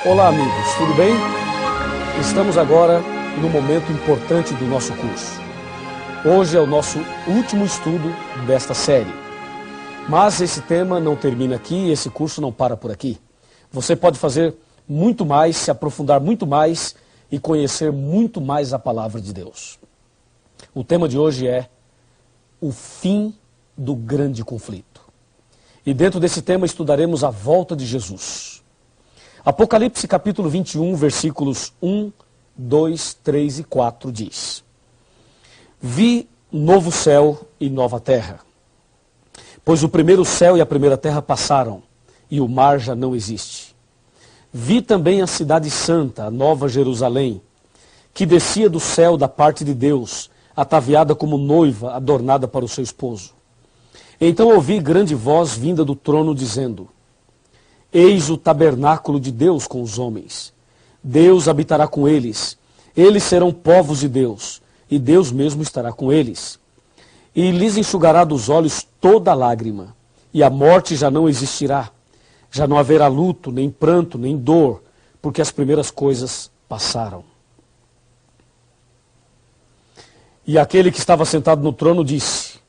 Olá amigos, tudo bem? Estamos agora no momento importante do nosso curso. Hoje é o nosso último estudo desta série. Mas esse tema não termina aqui, esse curso não para por aqui. Você pode fazer muito mais, se aprofundar muito mais e conhecer muito mais a palavra de Deus. O tema de hoje é o fim do grande conflito. E dentro desse tema estudaremos a volta de Jesus. Apocalipse capítulo 21, versículos 1, 2, 3 e 4 diz: Vi novo céu e nova terra, pois o primeiro céu e a primeira terra passaram, e o mar já não existe. Vi também a cidade santa, a nova Jerusalém, que descia do céu da parte de Deus, ataviada como noiva adornada para o seu esposo. Então ouvi grande voz vinda do trono dizendo: Eis o tabernáculo de Deus com os homens. Deus habitará com eles. Eles serão povos de Deus, e Deus mesmo estará com eles. E lhes enxugará dos olhos toda lágrima, e a morte já não existirá. Já não haverá luto, nem pranto, nem dor, porque as primeiras coisas passaram. E aquele que estava sentado no trono disse: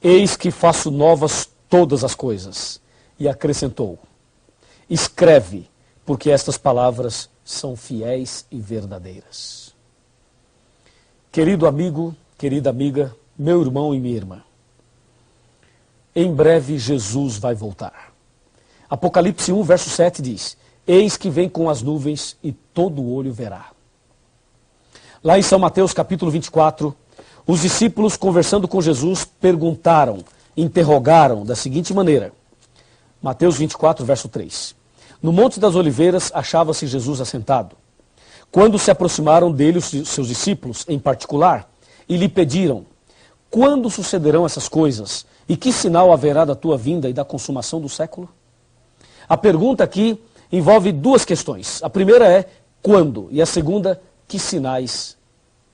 Eis que faço novas todas as coisas. E acrescentou: Escreve, porque estas palavras são fiéis e verdadeiras. Querido amigo, querida amiga, meu irmão e minha irmã, em breve Jesus vai voltar. Apocalipse 1, verso 7 diz: Eis que vem com as nuvens e todo olho verá. Lá em São Mateus capítulo 24, os discípulos conversando com Jesus perguntaram, interrogaram da seguinte maneira. Mateus 24, verso 3. No Monte das Oliveiras achava-se Jesus assentado. Quando se aproximaram dele os seus discípulos, em particular, e lhe pediram: Quando sucederão essas coisas? E que sinal haverá da tua vinda e da consumação do século? A pergunta aqui envolve duas questões. A primeira é quando? E a segunda, que sinais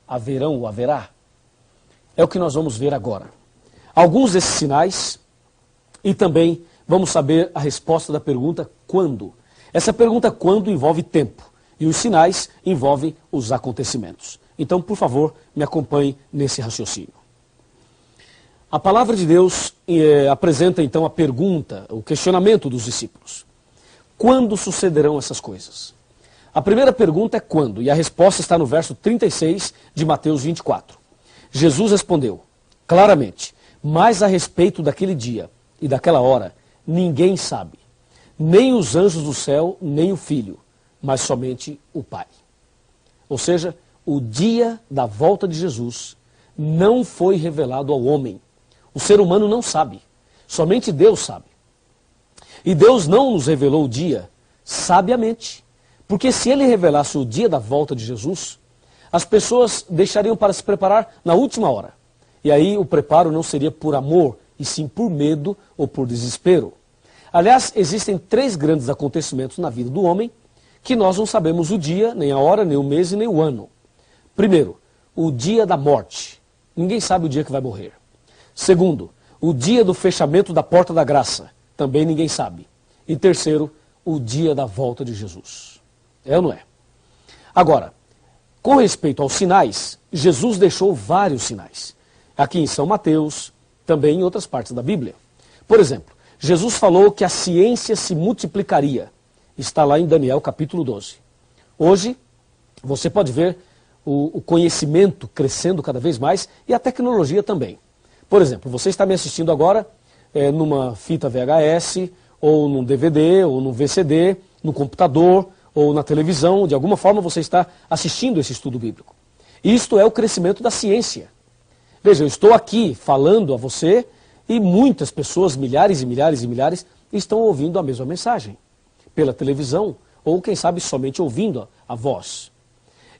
haverão ou haverá? É o que nós vamos ver agora. Alguns desses sinais e também vamos saber a resposta da pergunta quando. Essa pergunta quando envolve tempo e os sinais envolvem os acontecimentos. Então, por favor, me acompanhe nesse raciocínio. A palavra de Deus apresenta então a pergunta, o questionamento dos discípulos. Quando sucederão essas coisas? A primeira pergunta é quando, e a resposta está no verso 36 de Mateus 24. Jesus respondeu claramente: Mas a respeito daquele dia e daquela hora, ninguém sabe, nem os anjos do céu, nem o Filho, mas somente o Pai. Ou seja, o dia da volta de Jesus não foi revelado ao homem. O ser humano não sabe, somente Deus sabe. E Deus não nos revelou o dia sabiamente, porque se Ele revelasse o dia da volta de Jesus, as pessoas deixariam para se preparar na última hora. E aí o preparo não seria por amor, e sim por medo ou por desespero. Aliás, existem 3 grandes acontecimentos na vida do homem que nós não sabemos o dia, nem a hora, nem o mês e nem o ano. Primeiro, o dia da morte. Ninguém sabe o dia que vai morrer. Segundo, o dia do fechamento da porta da graça. Também ninguém sabe. E terceiro, o dia da volta de Jesus. É ou não é? Agora, com respeito aos sinais, Jesus deixou vários sinais. Aqui em São Mateus, também em outras partes da Bíblia. Por exemplo, Jesus falou que a ciência se multiplicaria. Está lá em Daniel capítulo 12. Hoje, você pode ver o conhecimento crescendo cada vez mais e a tecnologia também. Por exemplo, você está me assistindo agora numa fita VHS, ou num DVD, ou num VCD, no computador, ou na televisão. De alguma forma você está assistindo esse estudo bíblico. Isto é o crescimento da ciência. Veja, eu estou aqui falando a você e muitas pessoas, milhares e milhares e milhares, estão ouvindo a mesma mensagem. Pela televisão, ou quem sabe somente ouvindo a voz.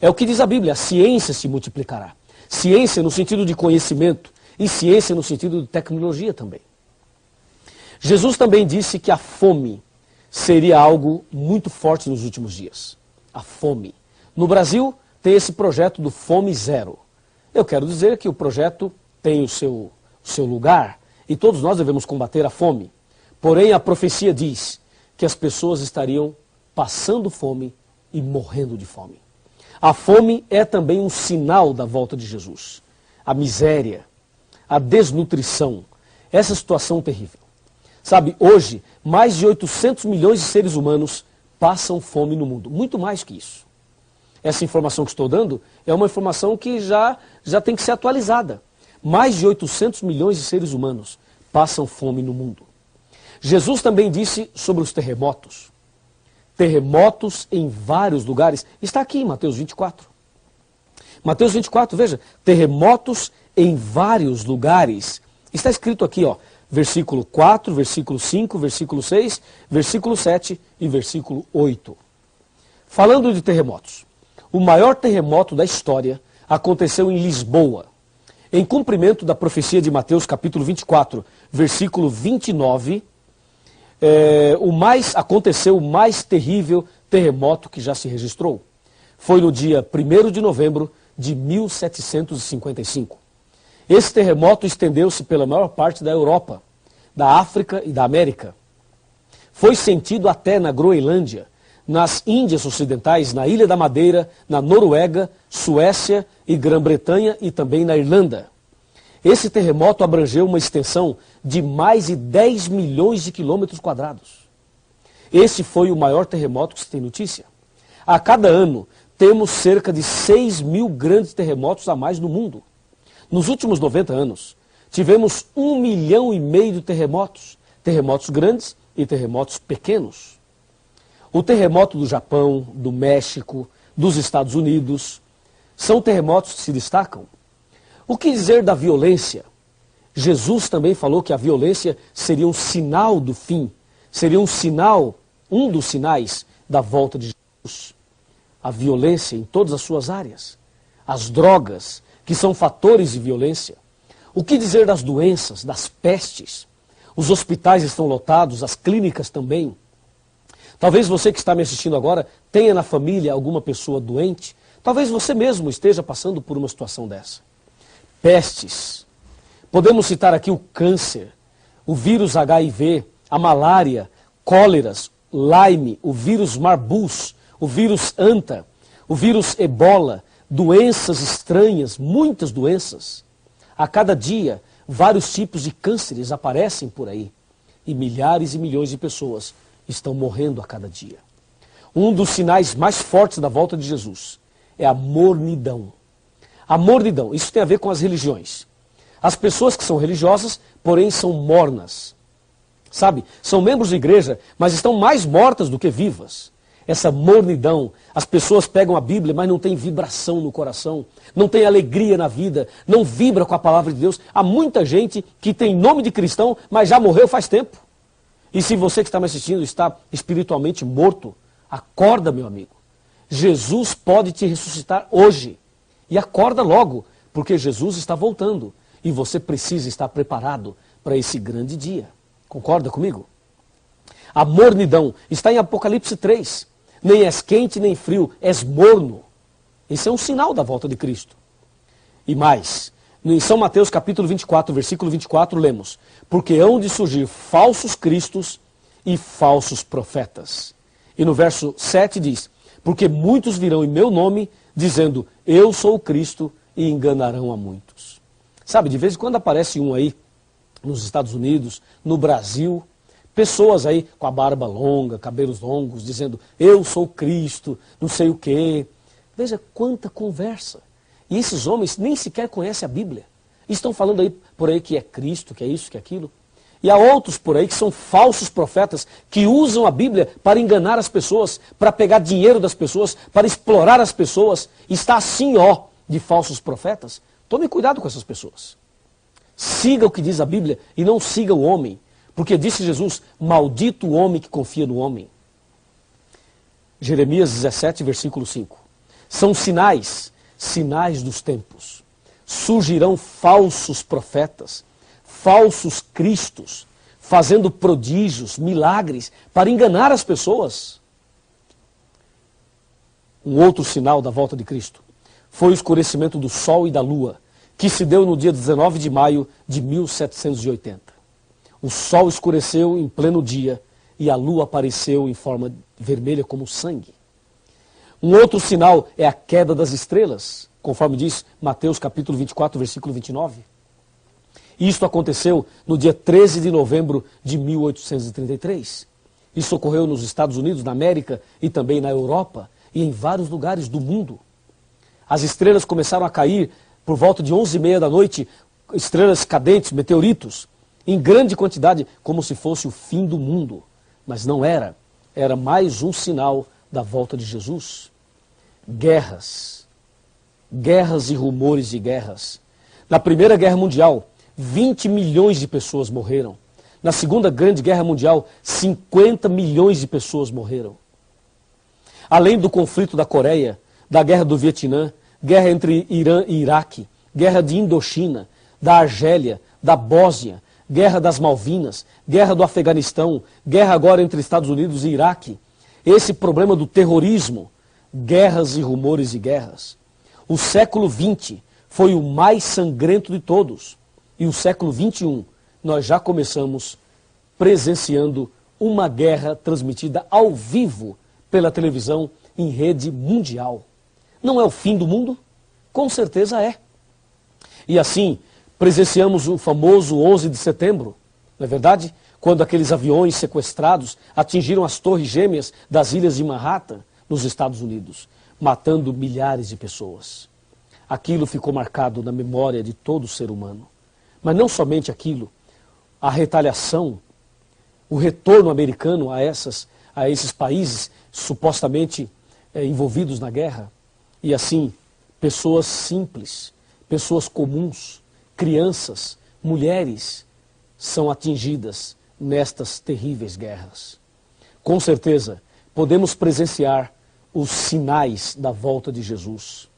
É o que diz a Bíblia, a ciência se multiplicará. Ciência no sentido de conhecimento e ciência no sentido de tecnologia também. Jesus também disse que a fome seria algo muito forte nos últimos dias. A fome. No Brasil, tem esse projeto do Fome Zero. Eu quero dizer que o projeto tem o seu lugar e todos nós devemos combater a fome. Porém, a profecia diz que as pessoas estariam passando fome e morrendo de fome. A fome é também um sinal da volta de Jesus. A miséria, a desnutrição, essa situação terrível. Sabe, hoje, mais de 800 milhões de seres humanos passam fome no mundo. Muito mais que isso. Essa informação que estou dando é uma informação que já tem que ser atualizada. Mais de 800 milhões de seres humanos passam fome no mundo. Jesus também disse sobre os terremotos. Terremotos em vários lugares. Está aqui em Mateus 24. Mateus 24, veja. Terremotos em vários lugares. Está escrito aqui, ó. Versículo 4, versículo 5, versículo 6, versículo 7 e versículo 8. Falando de terremotos. O maior terremoto da história aconteceu em Lisboa. Em cumprimento da profecia de Mateus capítulo 24, versículo 29, aconteceu o mais terrível terremoto que já se registrou. Foi no dia 1º de novembro de 1755. Esse terremoto estendeu-se pela maior parte da Europa, da África e da América. Foi sentido até na Groenlândia, nas Índias Ocidentais, na Ilha da Madeira, na Noruega, Suécia e Grã-Bretanha e também na Irlanda. Esse terremoto abrangeu uma extensão de mais de 10 milhões de quilômetros quadrados. Esse foi o maior terremoto que se tem notícia. A cada ano, temos cerca de 6 mil grandes terremotos a mais no mundo. Nos últimos 90 anos, tivemos 1,5 milhão de terremotos. Terremotos grandes e terremotos pequenos. O terremoto do Japão, do México, dos Estados Unidos, são terremotos que se destacam. O que dizer da violência? Jesus também falou que a violência seria um sinal do fim, seria um dos sinais da volta de Jesus. A violência em todas as suas áreas. As drogas, que são fatores de violência. O que dizer das doenças, das pestes? Os hospitais estão lotados, as clínicas também. Talvez você que está me assistindo agora tenha na família alguma pessoa doente. Talvez você mesmo esteja passando por uma situação dessa. Pestes. Podemos citar aqui o câncer, o vírus HIV, a malária, cóleras, Lyme, o vírus Marbus, o vírus Anta, o vírus Ebola, doenças estranhas, muitas doenças. A cada dia, vários tipos de cânceres aparecem por aí. E milhares e milhões de pessoas estão morrendo a cada dia. Um dos sinais mais fortes da volta de Jesus é a mornidão. A mornidão, isso tem a ver com as religiões. As pessoas que são religiosas, porém são mornas. Sabe, são membros de igreja, mas estão mais mortas do que vivas. Essa mornidão, as pessoas pegam a Bíblia, mas não tem vibração no coração, não tem alegria na vida, não vibra com a palavra de Deus. Há muita gente que tem nome de cristão, mas já morreu faz tempo. E se você que está me assistindo está espiritualmente morto, acorda, meu amigo. Jesus pode te ressuscitar hoje. E acorda logo, porque Jesus está voltando. E você precisa estar preparado para esse grande dia. Concorda comigo? A mornidão está em Apocalipse 3. Nem és quente nem frio, és morno. Esse é um sinal da volta de Cristo. E mais, em São Mateus capítulo 24, versículo 24, lemos: porque hão de surgir falsos cristos e falsos profetas. E no verso 7 diz: porque muitos virão em meu nome, dizendo, eu sou o Cristo, e enganarão a muitos. Sabe, de vez em quando aparece um aí, nos Estados Unidos, no Brasil, pessoas aí com a barba longa, cabelos longos, dizendo, eu sou o Cristo, não sei o quê. Veja quanta conversa. E esses homens nem sequer conhecem a Bíblia. Estão falando aí por aí que é Cristo, que é isso, que é aquilo. E há outros por aí que são falsos profetas, que usam a Bíblia para enganar as pessoas, para pegar dinheiro das pessoas, para explorar as pessoas. Está assim, ó, de falsos profetas. Tome cuidado com essas pessoas. Siga o que diz a Bíblia e não siga o homem. Porque disse Jesus, maldito o homem que confia no homem. Jeremias 17, versículo 5. São sinais dos tempos. Surgirão falsos profetas, falsos cristos, fazendo prodígios, milagres, para enganar as pessoas. Um outro sinal da volta de Cristo foi o escurecimento do sol e da lua, que se deu no dia 19 de maio de 1780. O sol escureceu em pleno dia e a lua apareceu em forma vermelha como sangue. Um outro sinal é a queda das estrelas, conforme diz Mateus capítulo 24, versículo 29. Isto aconteceu no dia 13 de novembro de 1833. Isso ocorreu nos Estados Unidos, na América e também na Europa e em vários lugares do mundo. As estrelas começaram a cair por volta de 11h30 da noite, estrelas cadentes, meteoritos, em grande quantidade, como se fosse o fim do mundo. Mas não era. Era mais um sinal da volta de Jesus. Guerras. Guerras e rumores de guerras. Na Primeira Guerra Mundial, 20 milhões de pessoas morreram. Na Segunda Grande Guerra Mundial, 50 milhões de pessoas morreram. Além do conflito da Coreia, da Guerra do Vietnã, guerra entre Irã e Iraque, guerra de Indochina, da Argélia, da Bósnia, guerra das Malvinas, guerra do Afeganistão, guerra agora entre Estados Unidos e Iraque. Esse problema do terrorismo, guerras e rumores de guerras. O século XX foi o mais sangrento de todos. E o século XXI, nós já começamos presenciando uma guerra transmitida ao vivo pela televisão em rede mundial. Não é o fim do mundo? Com certeza é. E assim, presenciamos o famoso 11 de setembro, não é verdade? Quando aqueles aviões sequestrados atingiram as torres gêmeas das ilhas de Manhattan, nos Estados Unidos, matando milhares de pessoas. Aquilo ficou marcado na memória de todo ser humano. Mas não somente aquilo, a retaliação, o retorno americano a esses países supostamente envolvidos na guerra. E assim, pessoas simples, pessoas comuns, crianças, mulheres, são atingidas nestas terríveis guerras. Com certeza, podemos presenciar os sinais da volta de Jesus.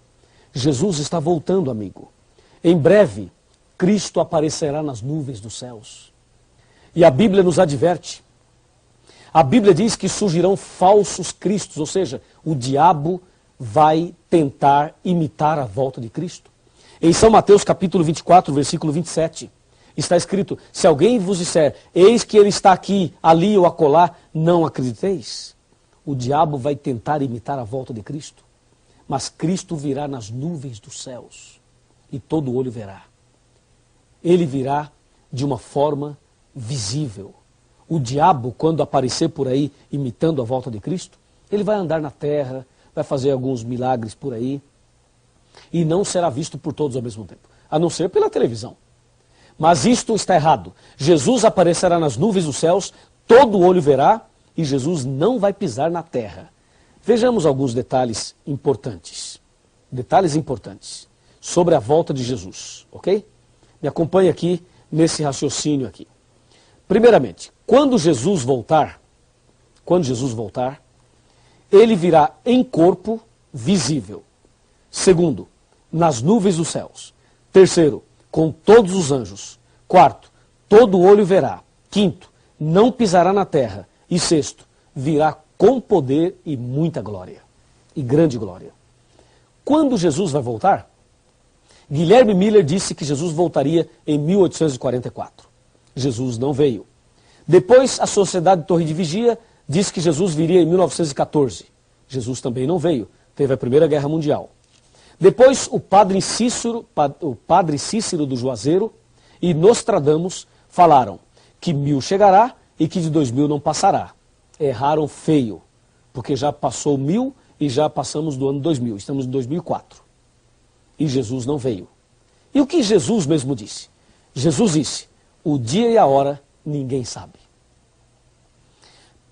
Jesus está voltando, amigo. Em breve, Cristo aparecerá nas nuvens dos céus. E a Bíblia nos adverte. A Bíblia diz que surgirão falsos cristos, ou seja, o diabo vai tentar imitar a volta de Cristo. Em São Mateus capítulo 24, versículo 27, está escrito: se alguém vos disser, eis que ele está aqui, ali ou acolá, não acrediteis. O diabo vai tentar imitar a volta de Cristo. Mas Cristo virá nas nuvens dos céus e todo olho verá. Ele virá de uma forma visível. O diabo, quando aparecer por aí imitando a volta de Cristo, ele vai andar na terra, vai fazer alguns milagres por aí e não será visto por todos ao mesmo tempo, a não ser pela televisão. Mas isto está errado. Jesus aparecerá nas nuvens dos céus, todo olho verá e Jesus não vai pisar na terra. Vejamos alguns detalhes importantes. Detalhes importantes sobre a volta de Jesus, ok? Me acompanhe aqui nesse raciocínio aqui. Primeiramente, quando Jesus voltar, ele virá em corpo visível. Segundo, nas nuvens dos céus. Terceiro, com todos os anjos. Quarto, todo olho verá. Quinto, não pisará na terra. E sexto, virá com poder e muita glória. E grande glória. Quando Jesus vai voltar? Guilherme Miller disse que Jesus voltaria em 1844. Jesus não veio. Depois, a Sociedade Torre de Vigia disse que Jesus viria em 1914. Jesus também não veio. Teve a Primeira Guerra Mundial. Depois, o padre Cícero do Juazeiro e Nostradamus falaram que 1000 chegará e que de 2000 não passará. Erraram feio, porque já passou 1000 e já passamos do ano 2000. Estamos em 2004. E Jesus não veio. E o que Jesus mesmo disse? Jesus disse: o dia e a hora ninguém sabe.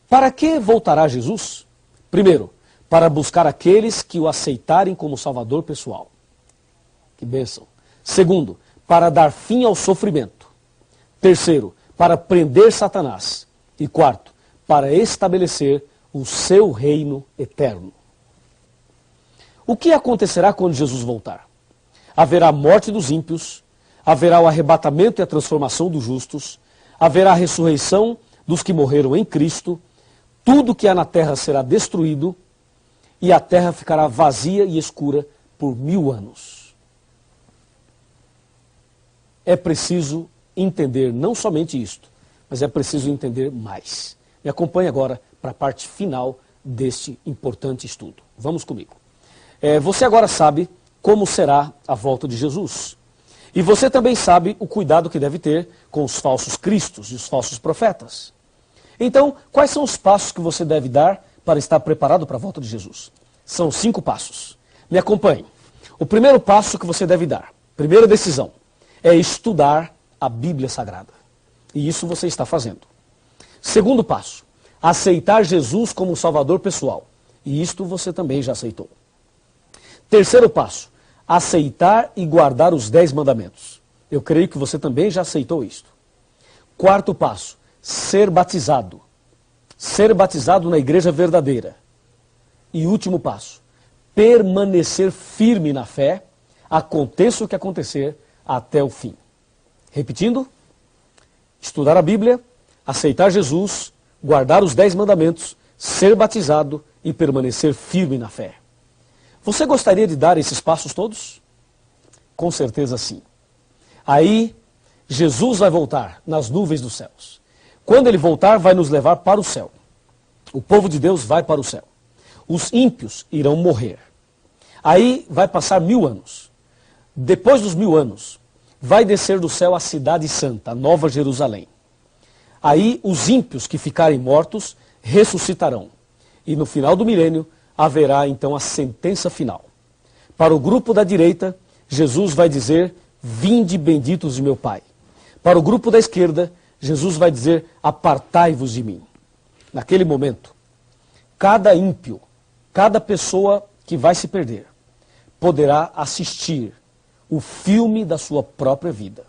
Para que voltará Jesus? Primeiro, para buscar aqueles que o aceitarem como Salvador pessoal. Que bênção. Segundo, para dar fim ao sofrimento. Terceiro, para prender Satanás. E quarto, para estabelecer o seu reino eterno. O que acontecerá quando Jesus voltar? Haverá a morte dos ímpios, haverá o arrebatamento e a transformação dos justos, haverá a ressurreição dos que morreram em Cristo, tudo que há na terra será destruído e a terra ficará vazia e escura por 1000 anos. É preciso entender não somente isto, mas é preciso entender mais. Me acompanhe agora para a parte final deste importante estudo. Vamos comigo. Você agora sabe como será a volta de Jesus. E você também sabe o cuidado que deve ter com os falsos cristos e os falsos profetas. Então, quais são os passos que você deve dar para estar preparado para a volta de Jesus? São 5 passos. Me acompanhe. O primeiro passo que você deve dar, primeira decisão, é estudar a Bíblia Sagrada. E isso você está fazendo. Segundo passo, aceitar Jesus como Salvador pessoal. E isto você também já aceitou. Terceiro passo, aceitar e guardar os 10 mandamentos. Eu creio que você também já aceitou isto. Quarto passo, ser batizado. Ser batizado na igreja verdadeira. E último passo, permanecer firme na fé, aconteça o que acontecer, até o fim. Repetindo, estudar a Bíblia, aceitar Jesus, guardar os 10 mandamentos, ser batizado e permanecer firme na fé. Você gostaria de dar esses passos todos? Com certeza sim. Aí, Jesus vai voltar nas nuvens dos céus. Quando ele voltar, vai nos levar para o céu. O povo de Deus vai para o céu. Os ímpios irão morrer. Aí vai passar 1000 anos. Depois dos 1000 anos, vai descer do céu a cidade santa, a Nova Jerusalém. Aí os ímpios que ficarem mortos ressuscitarão. E no final do milênio, haverá então a sentença final. Para o grupo da direita, Jesus vai dizer, vinde benditos de meu Pai. Para o grupo da esquerda, Jesus vai dizer, apartai-vos de mim. Naquele momento, cada ímpio, cada pessoa que vai se perder, poderá assistir o filme da sua própria vida.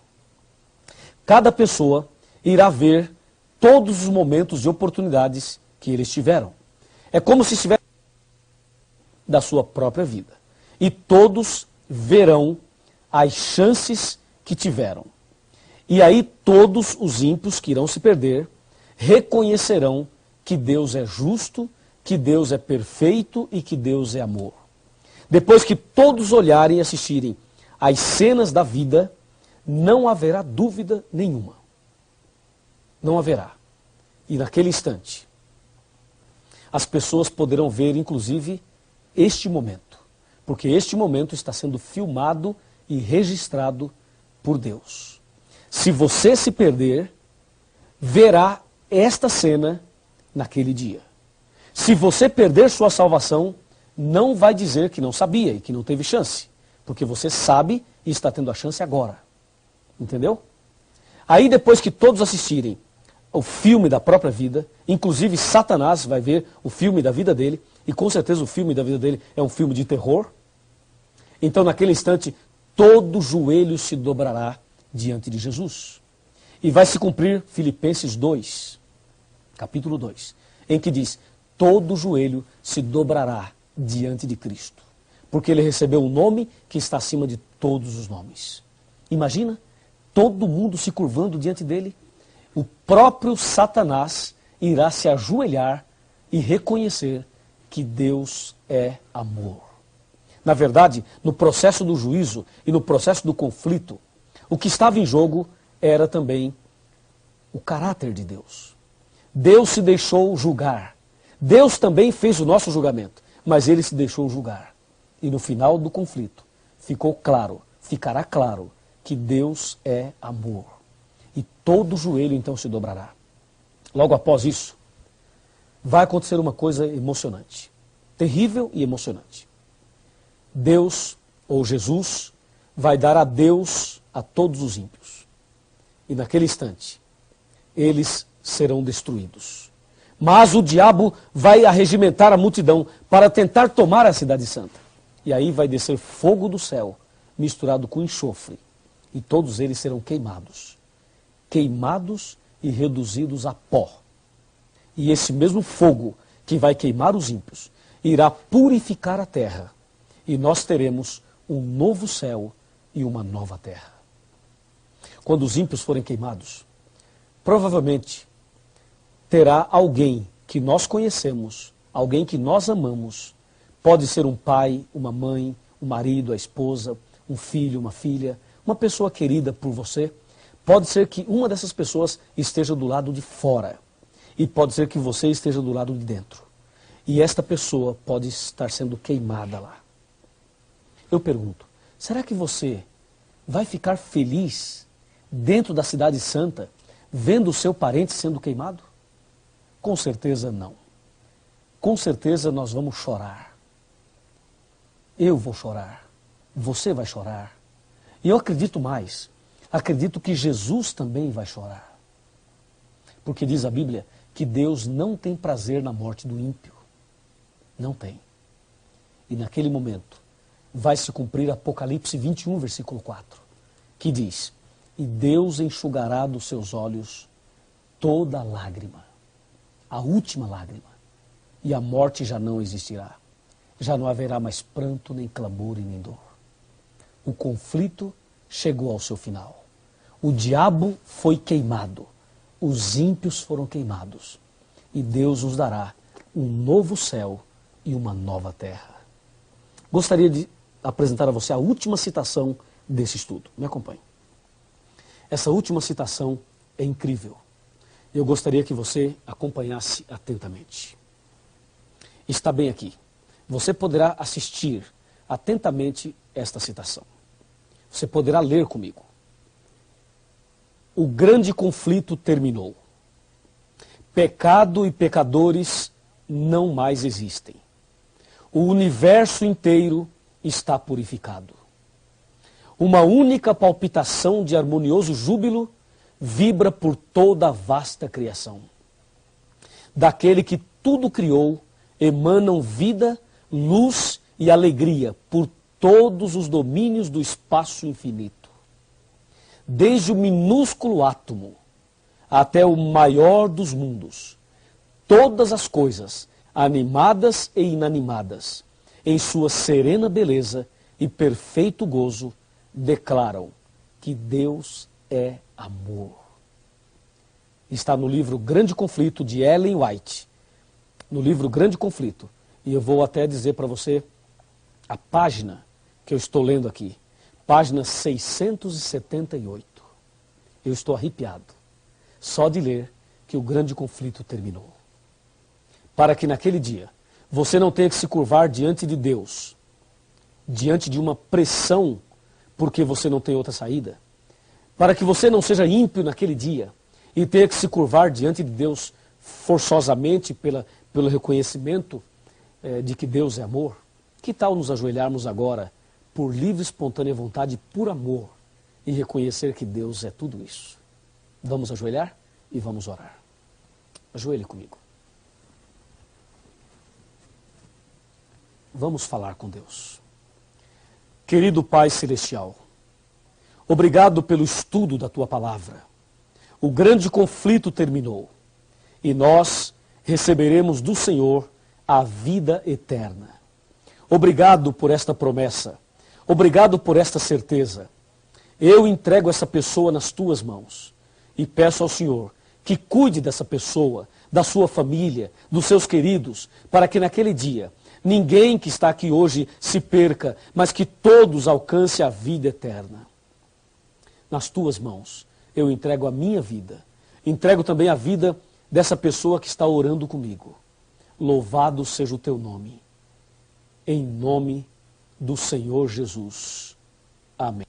Cada pessoa irá ver todos os momentos de oportunidades que eles tiveram. É como se estivesse da sua própria vida. E todos verão as chances que tiveram. E aí todos os ímpios que irão se perder reconhecerão que Deus é justo, que Deus é perfeito e que Deus é amor. Depois que todos olharem e assistirem às cenas da vida, não haverá dúvida nenhuma. Não haverá. E naquele instante, as pessoas poderão ver, inclusive, este momento. Porque este momento está sendo filmado e registrado por Deus. Se você se perder, verá esta cena naquele dia. Se você perder sua salvação, não vai dizer que não sabia e que não teve chance. Porque você sabe e está tendo a chance agora. Entendeu? Aí depois que todos assistirem o filme da própria vida, inclusive Satanás vai ver o filme da vida dele, e com certeza o filme da vida dele é um filme de terror. Então naquele instante, todo joelho se dobrará diante de Jesus. E vai se cumprir Filipenses 2, capítulo 2, em que diz, todo joelho se dobrará diante de Cristo, porque ele recebeu um nome que está acima de todos os nomes. Imagina, todo mundo se curvando diante dele, o próprio Satanás irá se ajoelhar e reconhecer que Deus é amor. Na verdade, no processo do juízo e no processo do conflito, o que estava em jogo era também o caráter de Deus. Deus se deixou julgar. Deus também fez o nosso julgamento, mas ele se deixou julgar. E no final do conflito, ficará claro que Deus é amor. E todo joelho então se dobrará. Logo após isso, vai acontecer uma coisa emocionante. Terrível e emocionante. Deus, ou Jesus, vai dar adeus a todos os ímpios. E naquele instante, eles serão destruídos. Mas o diabo vai arregimentar a multidão para tentar tomar a cidade santa. E aí vai descer fogo do céu, misturado com enxofre. E todos eles serão queimados. Queimados e reduzidos a pó. E esse mesmo fogo que vai queimar os ímpios, irá purificar a terra. E nós teremos um novo céu e uma nova terra. Quando os ímpios forem queimados, provavelmente terá alguém que nós conhecemos, alguém que nós amamos. Pode ser um pai, uma mãe, um marido, a esposa, um filho, uma filha, uma pessoa querida por você. Pode ser que uma dessas pessoas esteja do lado de fora. E pode ser que você esteja do lado de dentro. E esta pessoa pode estar sendo queimada lá. Eu pergunto, será que você vai ficar feliz dentro da cidade santa, vendo o seu parente sendo queimado? Com certeza não. Com certeza nós vamos chorar. Eu vou chorar. Você vai chorar. E eu acredito mais. Acredito que Jesus também vai chorar. Porque diz a Bíblia que Deus não tem prazer na morte do ímpio. Não tem. E naquele momento vai se cumprir Apocalipse 21, versículo 4, que diz: e Deus enxugará dos seus olhos toda lágrima, a última lágrima, e a morte já não existirá. Já não haverá mais pranto, nem clamor e nem dor. O conflito chegou ao seu final. O diabo foi queimado, os ímpios foram queimados, e Deus nos dará um novo céu e uma nova terra. Gostaria de apresentar a você a última citação desse estudo. Me acompanhe. Essa última citação é incrível. Eu gostaria que você acompanhasse atentamente. Está bem aqui. Você poderá assistir atentamente esta citação. Você poderá ler comigo. O grande conflito terminou. Pecado e pecadores não mais existem. O universo inteiro está purificado. Uma única palpitação de harmonioso júbilo vibra por toda a vasta criação. Daquele que tudo criou, emanam vida, luz e alegria por todos os domínios do espaço infinito. Desde o minúsculo átomo até o maior dos mundos, todas as coisas, animadas e inanimadas, em sua serena beleza e perfeito gozo, declaram que Deus é amor. Está no livro Grande Conflito, de Ellen White. No livro Grande Conflito. E eu vou até dizer para você a página que eu estou lendo aqui. Página 678. Eu estou arrepiado só de ler que o grande conflito terminou. Para que naquele dia você não tenha que se curvar diante de Deus, diante de uma pressão, porque você não tem outra saída. Para que você não seja ímpio naquele dia e tenha que se curvar diante de Deus forçosamente pelo reconhecimento de que Deus é amor. Que tal nos ajoelharmos agora por livre, espontânea vontade, por amor, e reconhecer que Deus é tudo isso? Vamos ajoelhar e vamos orar. Ajoelhe comigo. Vamos falar com Deus. Querido Pai Celestial, obrigado pelo estudo da Tua Palavra. O grande conflito terminou e nós receberemos do Senhor a vida eterna. Obrigado por esta promessa. Obrigado por esta certeza. Eu entrego essa pessoa nas Tuas mãos e peço ao Senhor que cuide dessa pessoa, da sua família, dos seus queridos, para que naquele dia ninguém que está aqui hoje se perca, mas que todos alcancem a vida eterna. Nas Tuas mãos eu entrego a minha vida, entrego também a vida dessa pessoa que está orando comigo. Louvado seja o Teu nome. Em nome do Senhor Jesus. Amém.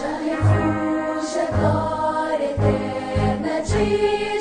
Já refúgio a glória eterna de